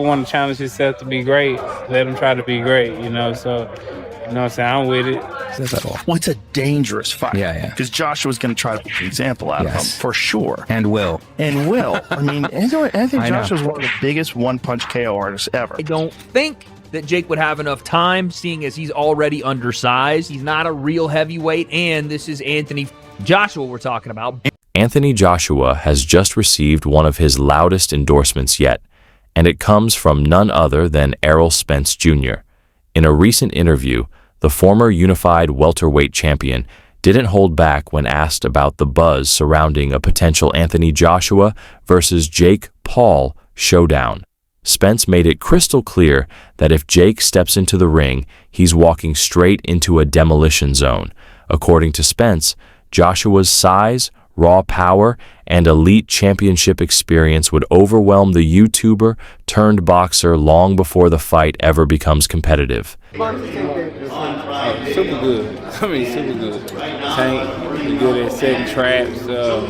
want to challenge himself to be great, let him try to be great, you know. So, you know what I'm saying? I'm with it. Well, it's a dangerous fight. Yeah. Because Joshua's going to try to make an example out of him, for sure. And will. I mean, I think Joshua's one of the biggest one-punch KO artists ever. I don't think that Jake would have enough time, seeing as he's already undersized. He's not a real heavyweight, and this is Anthony Joshua we're talking about. Anthony Joshua has just received one of his loudest endorsements yet, and it comes from none other than Errol Spence Jr. In a recent interview, the former unified welterweight champion didn't hold back when asked about the buzz surrounding a potential Anthony Joshua versus Jake Paul showdown. Spence made it crystal clear that if Jake steps into the ring, he's walking straight into a demolition zone. According to Spence, Joshua's size, raw power, and elite championship experience would overwhelm the YouTuber turned boxer long before the fight ever becomes competitive. Super good. I mean, super good. Tank, he's good at setting traps. You know,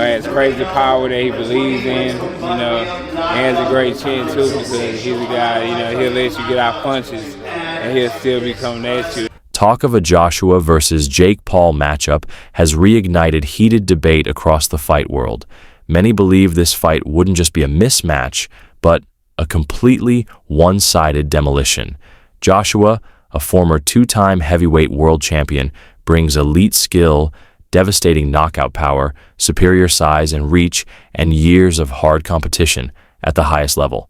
has crazy power that he believes in. You know, he has a great chin too because he's a guy. You know, he'll let you get out punches and he'll still be coming at you. Talk of a Joshua versus Jake Paul matchup has reignited heated debate across the fight world. Many believe this fight wouldn't just be a mismatch, but a completely one-sided demolition. Joshua, a former two-time heavyweight world champion, brings elite skill, devastating knockout power, superior size and reach, and years of hard competition at the highest level.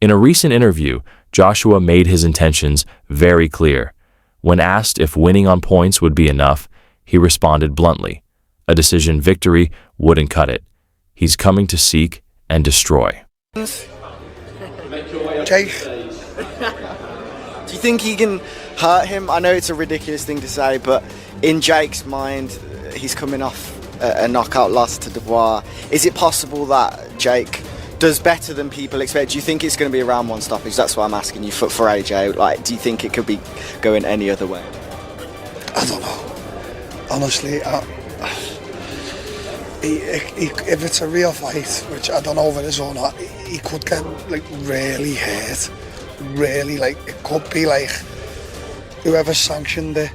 In a recent interview, Joshua made his intentions very clear. When asked if winning on points would be enough, he responded bluntly, a decision victory wouldn't cut it. He's coming to seek and destroy. Jake, do you think he can hurt him? I know it's a ridiculous thing to say, but in Jake's mind, he's coming off a knockout loss to Dubois. Is it possible that Jake does better than people expect? Do you think it's going to be a round one stoppage? That's what I'm asking you for AJ. Like, do you think it could be going any other way? I don't know. Honestly, if it's a real fight, which I don't know if it is or not, he could get like really hurt. Really, like it could be like whoever sanctioned it.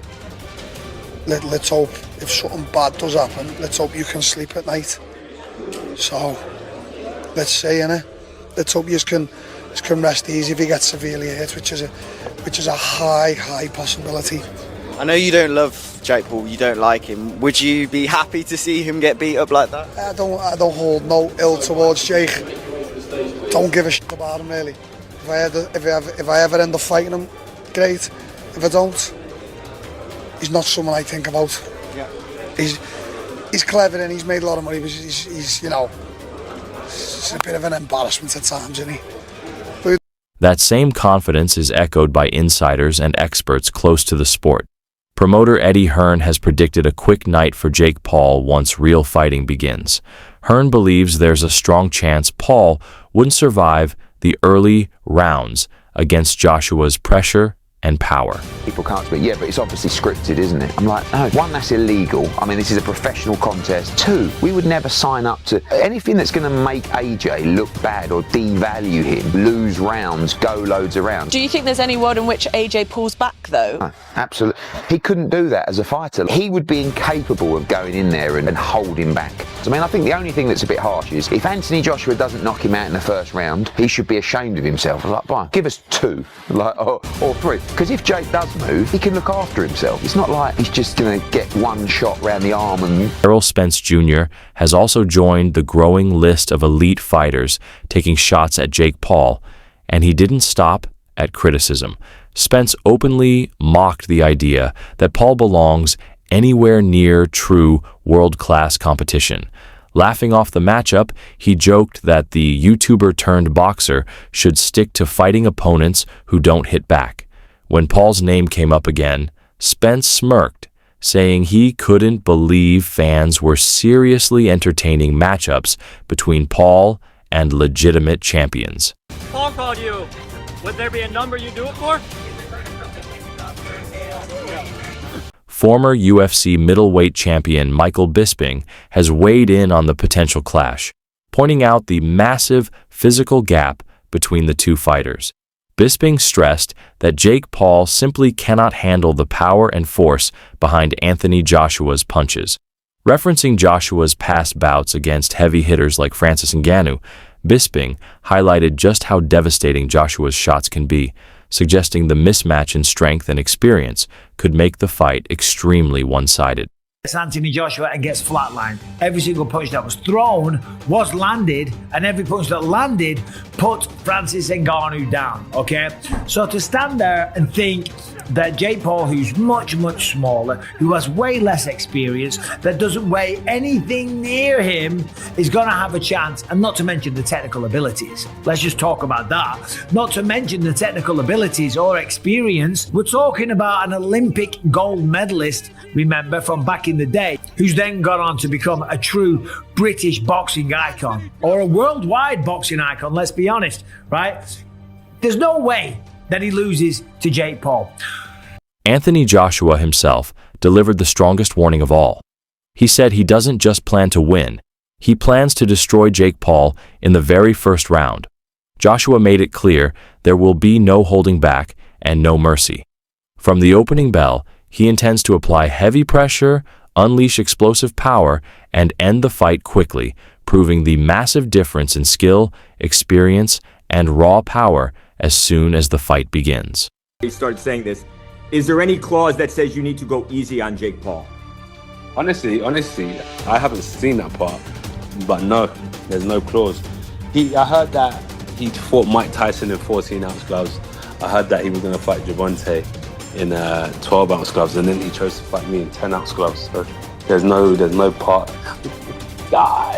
Let's hope if something bad does happen, let's hope you can sleep at night. So let's say, innit? Let's hope you can rest easy if he gets severely hurt, which is a high possibility. I know you don't love Jake Paul, you don't like him. Would you be happy to see him get beat up like that? I don't hold no ill towards Jake. Don't give a shit about him really. If I ever end up fighting him, great. If I don't, he's not someone I think about. Yeah. He's clever and he's made a lot of money, but he's you know, it's a bit of an embarrassment at times, isn't he? That same confidence is echoed by insiders and experts close to the sport. Promoter Eddie Hearn has predicted a quick night for Jake Paul once real fighting begins. Hearn believes there's a strong chance Paul wouldn't survive the early rounds against Joshua's pressure and power. People can't speak, yeah, but it's obviously scripted, isn't it? I'm like, no, one, that's illegal. I mean, this is a professional contest. Two, we would never sign up to anything that's going to make AJ look bad or devalue him, lose rounds, go loads around. Do you think there's any world in which AJ pulls back, though? No, absolutely. He couldn't do that as a fighter. He would be incapable of going in there and holding back. I mean, I think the only thing that's a bit harsh is if Anthony Joshua doesn't knock him out in the first round, he should be ashamed of himself. Like, fine, give us two, or three. Because if Jake does move, he can look after himself. It's not like he's just going to get one shot round the arm and... Errol Spence Jr. has also joined the growing list of elite fighters taking shots at Jake Paul, and he didn't stop at criticism. Spence openly mocked the idea that Paul belongs anywhere near true world-class competition. Laughing off the matchup, he joked that the YouTuber turned boxer should stick to fighting opponents who don't hit back. When Paul's name came up again, Spence smirked, saying he couldn't believe fans were seriously entertaining matchups between Paul and legitimate champions. Paul called you. Would there be a number you do it for? Former UFC middleweight champion Michael Bisping has weighed in on the potential clash, pointing out the massive physical gap between the two fighters. Bisping stressed that Jake Paul simply cannot handle the power and force behind Anthony Joshua's punches. Referencing Joshua's past bouts against heavy hitters like Francis Ngannou, Bisping highlighted just how devastating Joshua's shots can be, suggesting the mismatch in strength and experience could make the fight extremely one-sided. Anthony Joshua and gets flatlined. Every single punch that was thrown was landed, and every punch that landed put Francis Ngannou down, okay? So to stand there and think that Jake Paul, who's much, much smaller, who has way less experience, that doesn't weigh anything near him, is going to have a chance, and not to mention the technical abilities. Let's just talk about that. Not to mention the technical abilities or experience. We're talking about an Olympic gold medalist, remember, from back in the day, who's then gone on to become a true British boxing icon, or a worldwide boxing icon, let's be honest, right? There's no way that he loses to Jake Paul. Anthony Joshua himself delivered the strongest warning of all. He said he doesn't just plan to win, he plans to destroy Jake Paul in the very first round. Joshua made it clear there will be no holding back and no mercy. From the opening bell, he intends to apply heavy pressure, unleash explosive power, and end the fight quickly, proving the massive difference in skill, experience, and raw power as soon as the fight begins. He started saying this. Is there any clause that says you need to go easy on Jake Paul? Honestly, I haven't seen that part, but no, there's no clause. I heard that he fought Mike Tyson in 14-ounce gloves. I heard that he was going to fight Deontay in 12-ounce gloves, and then he chose to fight me in 10-ounce gloves. So there's no part.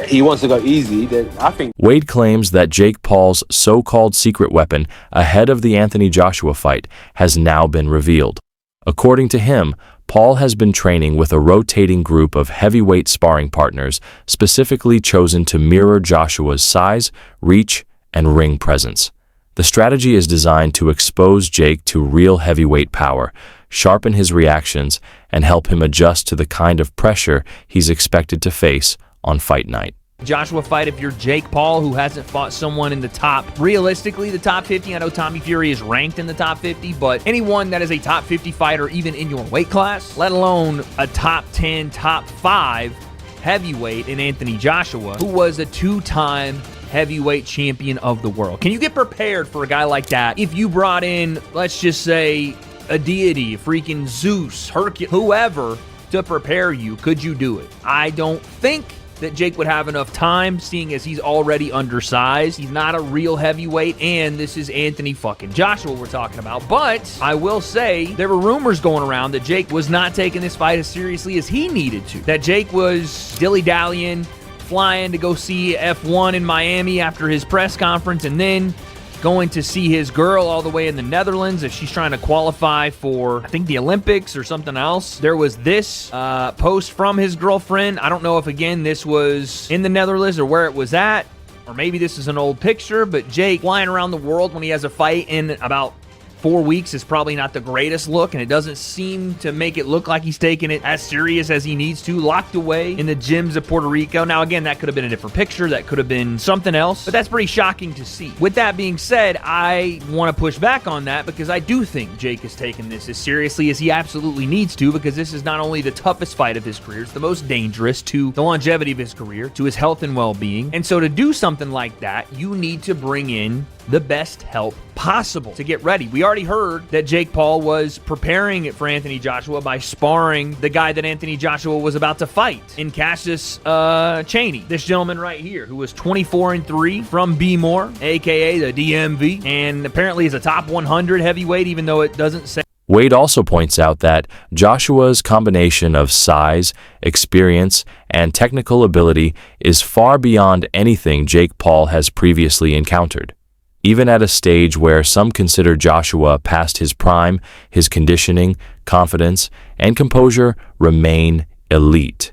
He wants to go easy. Then I think Wade claims that Jake Paul's so-called secret weapon ahead of the Anthony Joshua fight has now been revealed. According to him, Paul has been training with a rotating group of heavyweight sparring partners specifically chosen to mirror Joshua's size, reach, and ring presence. The strategy is designed to expose Jake to real heavyweight power, sharpen his reactions, and help him adjust to the kind of pressure he's expected to face on fight night. Joshua fight, if you're Jake Paul, who hasn't fought someone in the top, realistically, the top 50. I know Tommy Fury is ranked in the top 50, but anyone that is a top 50 fighter, even in your weight class, let alone a top 10, top 5 heavyweight in Anthony Joshua, who was a 2-time heavyweight champion of the world. Can you get prepared for a guy like that if you brought in, let's just say, a deity, freaking Zeus, Hercules, whoever, to prepare you? Could you do it? I don't think that Jake would have enough time, seeing as he's already undersized. He's not a real heavyweight, and this is Anthony fucking Joshua we're talking about. But I will say there were rumors going around that Jake was not taking this fight as seriously as he needed to. That Jake was dilly-dallying, flying to go see F1 in Miami after his press conference, and then going to see his girl all the way in the Netherlands if she's trying to qualify for, I think, the Olympics or something else. There was this post from his girlfriend. I don't know if, again, this was in the Netherlands or where it was at, or maybe this is an old picture, but Jake flying around the world when he has a fight in about 4 weeks is probably not the greatest look, and it doesn't seem to make it look like he's taking it as serious as he needs to. Locked away in the gyms of Puerto Rico. Now, again, that could have been a different picture. That could have been something else, but that's pretty shocking to see. With that being said, I want to push back on that because I do think Jake is taking this as seriously as he absolutely needs to, because this is not only the toughest fight of his career, it's the most dangerous to the longevity of his career, to his health and well-being. And so to do something like that, you need to bring in the best help possible to get ready. We already heard that Jake Paul was preparing for Anthony Joshua by sparring the guy that Anthony Joshua was about to fight in Cassius Chaney. This gentleman right here, who was 24-3 from B-More, aka the DMV, and apparently is a top 100 heavyweight, even though it doesn't say. Wade also points out that Joshua's combination of size, experience, and technical ability is far beyond anything Jake Paul has previously encountered. Even at a stage where some consider Joshua past his prime, his conditioning, confidence, and composure remain elite.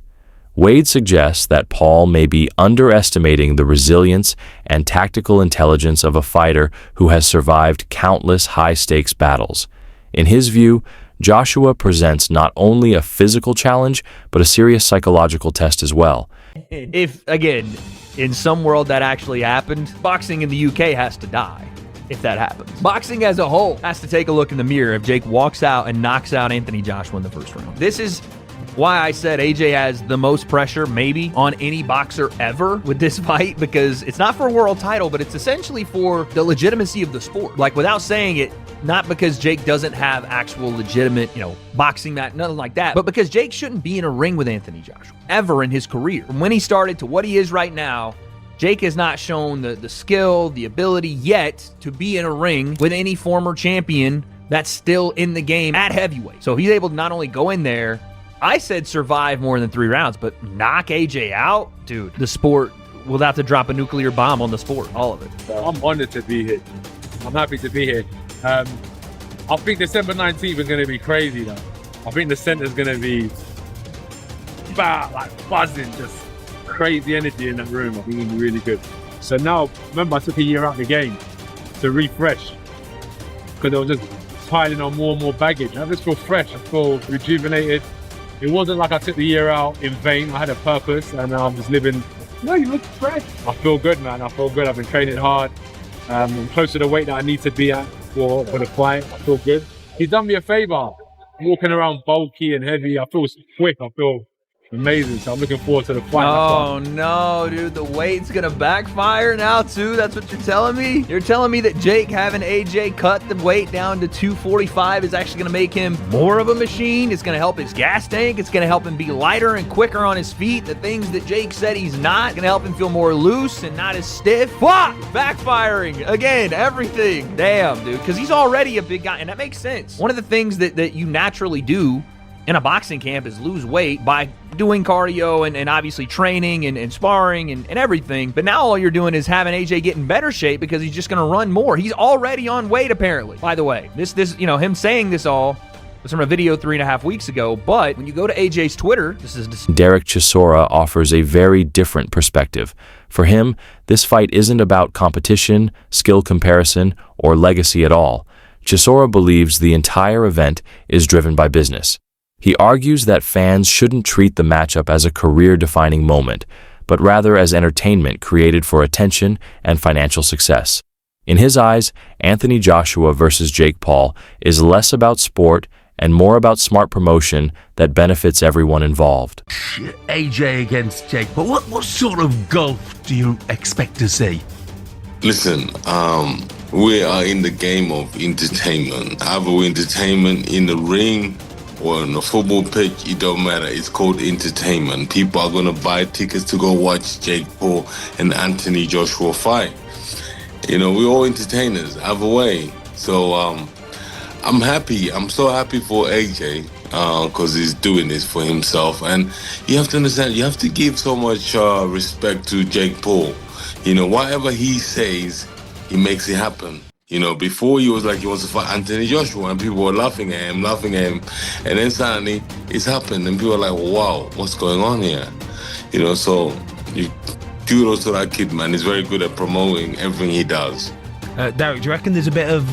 Wade suggests that Paul may be underestimating the resilience and tactical intelligence of a fighter who has survived countless high-stakes battles. In his view, Joshua presents not only a physical challenge, but a serious psychological test as well. If, again, in some world that actually happened, boxing in the UK has to die if that happens. Boxing as a whole has to take a look in the mirror if Jake walks out and knocks out Anthony Joshua in the first round. This is why I said AJ has the most pressure maybe on any boxer ever with this fight, because it's not for a world title, but it's essentially for the legitimacy of the sport. Like, without saying it, not because Jake doesn't have actual legitimate, boxing match, nothing like that, but because Jake shouldn't be in a ring with Anthony Joshua ever in his career. From when he started to what he is right now, Jake has not shown the skill, the ability yet to be in a ring with any former champion that's still in the game at heavyweight. So if he's able to not only go in there, I said survive more than 3 rounds, but knock AJ out, dude, the sport will have to drop a nuclear bomb on the sport, all of it. I'm honored to be here. I'm happy to be here. I think December 19th is going to be crazy, though. I think the center's going to be buzzing, just crazy energy in that room. I think it'll be really good. So now, remember, I took a year out of the game to refresh because I was just piling on more and more baggage. I just feel fresh. I feel rejuvenated. It wasn't like I took the year out in vain. I had a purpose, and I'm just living. No, you look fresh. I feel good, man. I feel good. I've been training hard. I'm close to the weight that I need to be at for the fight. I feel good. He's done me a favor. Walking around bulky and heavy. I feel quick. I feel amazing. So I'm looking forward to the fight. Oh no, dude, the weight's gonna backfire now too. That's what you're telling me? You're telling me that Jake having AJ cut the weight down to 245 is actually gonna make him more of a machine? It's gonna help his gas tank. It's gonna help him be lighter and quicker on his feet. The things that Jake said he's not. Gonna help him feel more loose and not as stiff. Fuck! Backfiring again. Everything. Damn, dude. Because he's already a big guy, and that makes sense. One of the things that you naturally do in a boxing camp is lose weight by doing cardio and obviously training and sparring and everything. But now all you're doing is having AJ get in better shape because he's just going to run more. He's already on weight, apparently. By the way, this him saying this all was from a video 3.5 weeks ago. But when you go to AJ's Twitter, Derek Chisora offers a very different perspective. For him, this fight isn't about competition, skill comparison, or legacy at all. Chisora believes the entire event is driven by business. He argues that fans shouldn't treat the matchup as a career-defining moment, but rather as entertainment created for attention and financial success. In his eyes, Anthony Joshua versus Jake Paul is less about sport and more about smart promotion that benefits everyone involved. AJ against Jake, but what sort of gulf do you expect to see? Listen, we are in the game of entertainment. Either entertainment in the ring or on the football pitch, it don't matter. It's called entertainment. People are going to buy tickets to go watch Jake Paul and Anthony Joshua fight. We're all entertainers, either way. So I'm happy. I'm so happy for AJ because he's doing this for himself. And you have to understand, you have to give so much respect to Jake Paul. Whatever he says, he makes it happen. Before he was like he wants to fight Anthony Joshua and people were laughing at him. And then suddenly it's happened and people are like, wow, what's going on here? So kudos to that kid, man. He's very good at promoting everything he does. Derek, do you reckon there's a bit of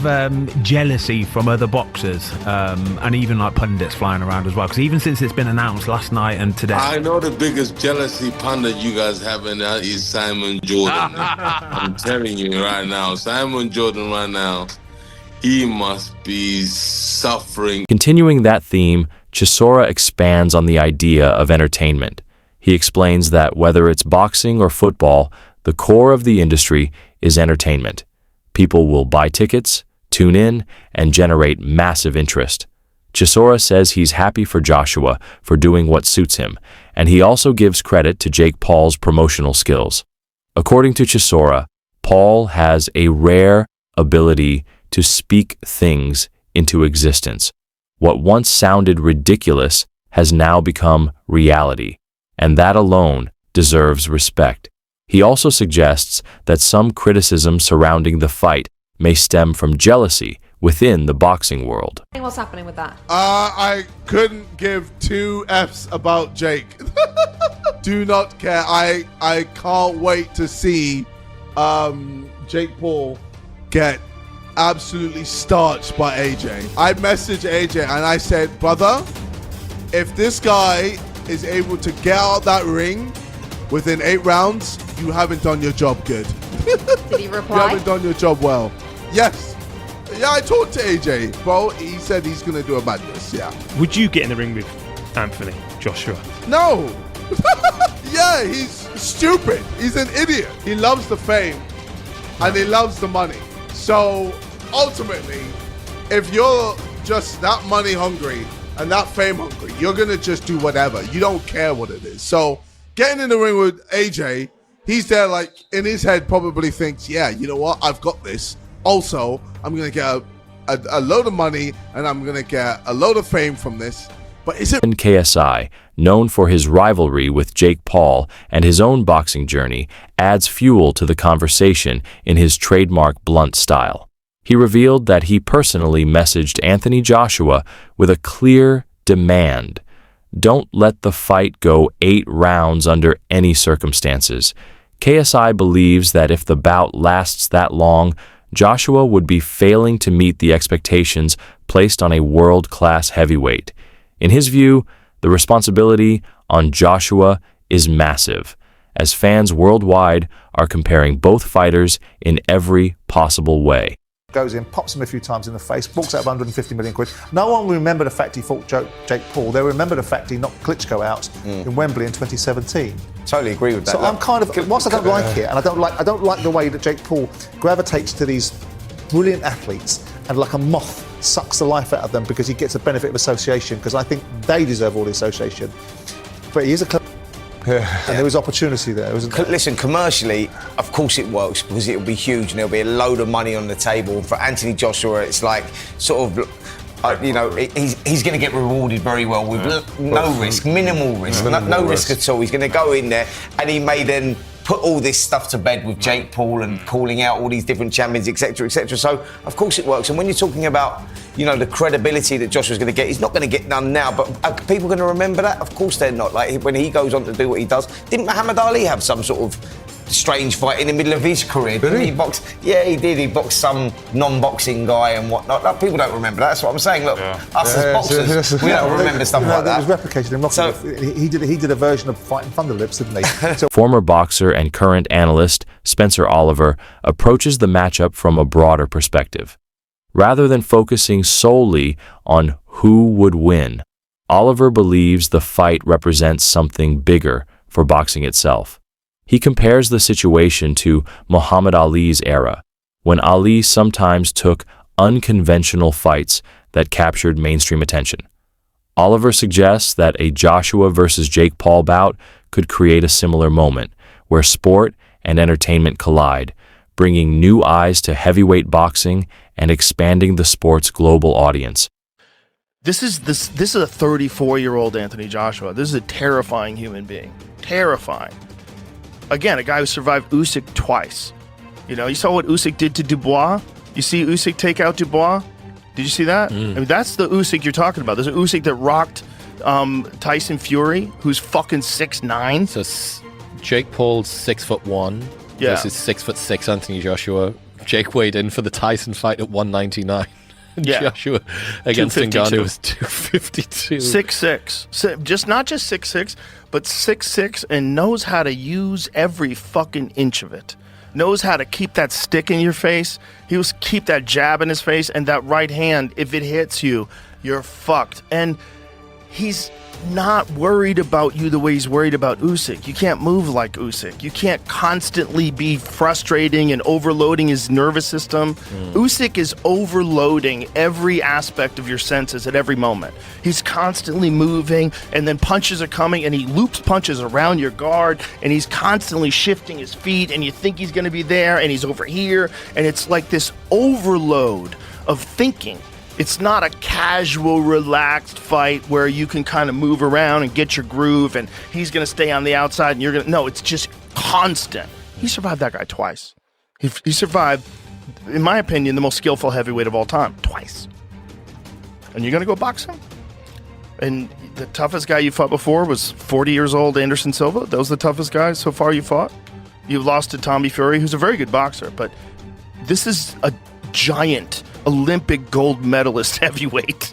jealousy from other boxers and even like pundits flying around as well? Because even since it's been announced last night and today, I know the biggest jealousy pundit you guys have in that is Simon Jordan. I'm telling you right now, Simon Jordan right now, he must be suffering. Continuing that theme, Chisora expands on the idea of entertainment. He explains that whether it's boxing or football, the core of the industry is entertainment. People will buy tickets, tune in, and generate massive interest. Chisora says he's happy for Joshua for doing what suits him, and he also gives credit to Jake Paul's promotional skills. According to Chisora, Paul has a rare ability to speak things into existence. What once sounded ridiculous has now become reality, and that alone deserves respect. He also suggests that some criticism surrounding the fight may stem from jealousy within the boxing world. What's happening with that? I couldn't give 2 Fs about Jake. Do not care. I can't wait to see Jake Paul get absolutely starched by AJ. I messaged AJ and I said, brother, if this guy is able to get out that ring within 8 rounds, you haven't done your job good. Did he You reply? haven't done your job well. Yes. Yeah, I talked to AJ, bro. He said he's going to do a madness, yeah. Would you get in the ring with Anthony Joshua? No. Yeah, he's stupid. He's an idiot. He loves the fame and he loves the money. So ultimately, if you're just that money hungry and that fame hungry, you're going to just do whatever. You don't care what it is. So getting in the ring with AJ, he's there like in his head probably thinks, yeah, you know what? I've got this. Also, I'm going to get a load of money and I'm going to get a load of fame from this. But is it KSI, known for his rivalry with Jake Paul and his own boxing journey, adds fuel to the conversation in his trademark blunt style. He revealed that he personally messaged Anthony Joshua with a clear demand. Don't let the fight go 8 rounds under any circumstances. KSI believes that if the bout lasts that long, Joshua would be failing to meet the expectations placed on a world-class heavyweight. In his view, the responsibility on Joshua is massive, as fans worldwide are comparing both fighters in every possible way. Goes in, pops him a few times in the face, walks out of 150 million quid. No one will remember the fact he fought Jake Paul. They'll remember the fact he knocked Klitschko out in Wembley in 2017. Totally agree with that. So I'm kind of, whilst I don't like it, and I don't like the way that Jake Paul gravitates to these brilliant athletes and like a moth sucks the life out of them because he gets a benefit of association, because I think they deserve all the association. But he is a and there was opportunity there, wasn't there? Listen, commercially, of course it works because it'll be huge and there'll be a load of money on the table. For Anthony Joshua, it's like sort of, he's going to get rewarded very well with no risk, minimal risk, no risk at all. He's going to go in there and he may then put all this stuff to bed with Jake Paul and calling out all these different champions, etc., etc. So, of course it works. And when you're talking about, the credibility that Joshua's going to get, he's not going to get none now, but are people going to remember that? Of course they're not. Like, when he goes on to do what he does, didn't Muhammad Ali have some sort of strange fight in the middle of his career? Didn't he box? Yeah, he did. He boxed some non-boxing guy and whatnot. Like, people don't remember that. That's what I'm saying. Look, us as boxers, we don't remember stuff like that. It was replicated in Rocky. He did a version of fighting Thunderlips, didn't he? So Former boxer and current analyst Spencer Oliver approaches the matchup from a broader perspective. Rather than focusing solely on who would win, Oliver believes the fight represents something bigger for boxing itself. He compares the situation to Muhammad Ali's era, when Ali sometimes took unconventional fights that captured mainstream attention. Oliver suggests that a Joshua versus Jake Paul bout could create a similar moment, where sport and entertainment collide, bringing new eyes to heavyweight boxing and expanding the sport's global audience. This is a 34-year-old Anthony Joshua. This is a terrifying human being. Terrifying. Again, a guy who survived Usyk twice. You saw what Usyk did to Dubois? You see Usyk take out Dubois? Did you see that? I mean, that's the Usyk you're talking about. There's an Usyk that rocked Tyson Fury, who's fucking 6'9". So Jake Paul's 6'1" versus 6'6" Anthony Joshua. Jake weighed in for the Tyson fight at 199. Joshua against Ngannou was 252. 6'6". Not just 6'6", but 6'6", and knows how to use every fucking inch of it. Knows how to keep that stick in your face. He was keep that jab in his face, and that right hand, if it hits you, you're fucked. And he's not worried about you the way he's worried about Usyk. You can't move like Usyk. You can't constantly be frustrating and overloading his nervous system. Usyk is overloading every aspect of your senses at every moment. He's constantly moving, and then punches are coming, and he loops punches around your guard, and he's constantly shifting his feet, and you think he's going to be there, and he's over here, and it's like this overload of thinking. It's not a casual, relaxed fight where you can kind of move around and get your groove and he's going to stay on the outside and you're going to... No, it's just constant. He survived that guy twice. He survived, in my opinion, the most skillful heavyweight of all time. Twice. And you're going to go box him? And the toughest guy you fought before was 40 years old Anderson Silva? Those are the toughest guys so far you fought? You lost to Tommy Fury, who's a very good boxer, but this is a giant Olympic gold medalist heavyweight.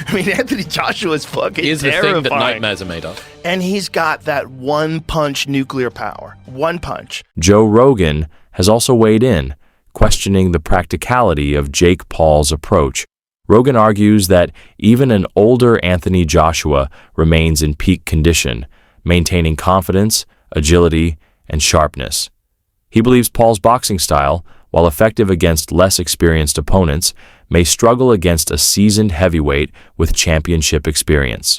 I mean, Anthony Joshua is fucking Here's the terrifying. thing that nightmares are made of. And he's got that one-punch nuclear power. One punch. Joe Rogan has also weighed in, questioning the practicality of Jake Paul's approach. Rogan argues that even an older Anthony Joshua remains in peak condition, maintaining confidence, agility, and sharpness. He believes Paul's boxing style, while effective against less experienced opponents, may struggle against a seasoned heavyweight with championship experience.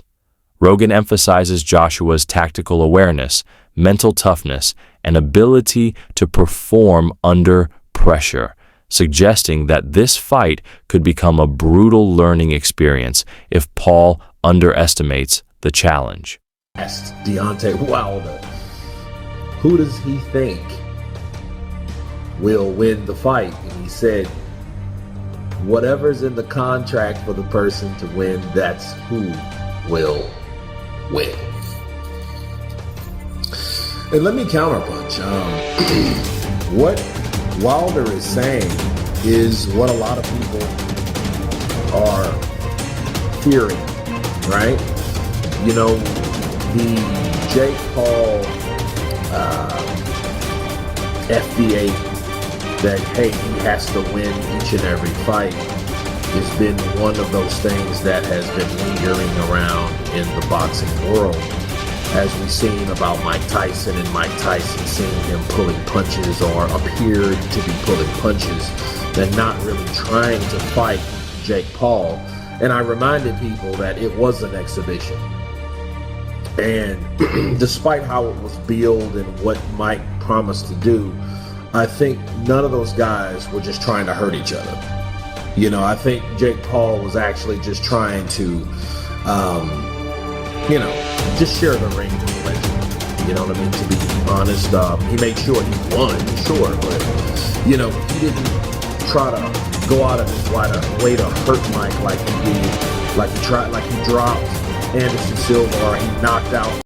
Rogan emphasizes Joshua's tactical awareness, mental toughness, and ability to perform under pressure, suggesting that this fight could become a brutal learning experience if Paul underestimates the challenge. Asked Deontay Wilder, who does he think will win the fight? And he said, whatever's in the contract for the person to win, that's who will win. And let me counterpunch. What Wilder is saying is what a lot of people are fearing, right? You know, the Jake Paul FDA that, hey, he has to win each and every fight has been one of those things that has been lingering around in the boxing world. As we've seen about Mike Tyson, and Mike Tyson seeing him pulling punches or appeared to be pulling punches and not really trying to fight Jake Paul. And I reminded people that it was an exhibition. And despite how it was billed and what Mike promised to do, I think none of those guys were just trying to hurt each other. You know, I think Jake Paul was actually just trying to, just share the ring with the legend. You know what I mean? To be honest, he made sure he won, sure, but, he didn't try to go out of his way to hurt Mike like he did, like he dropped Anderson Silva, or he knocked out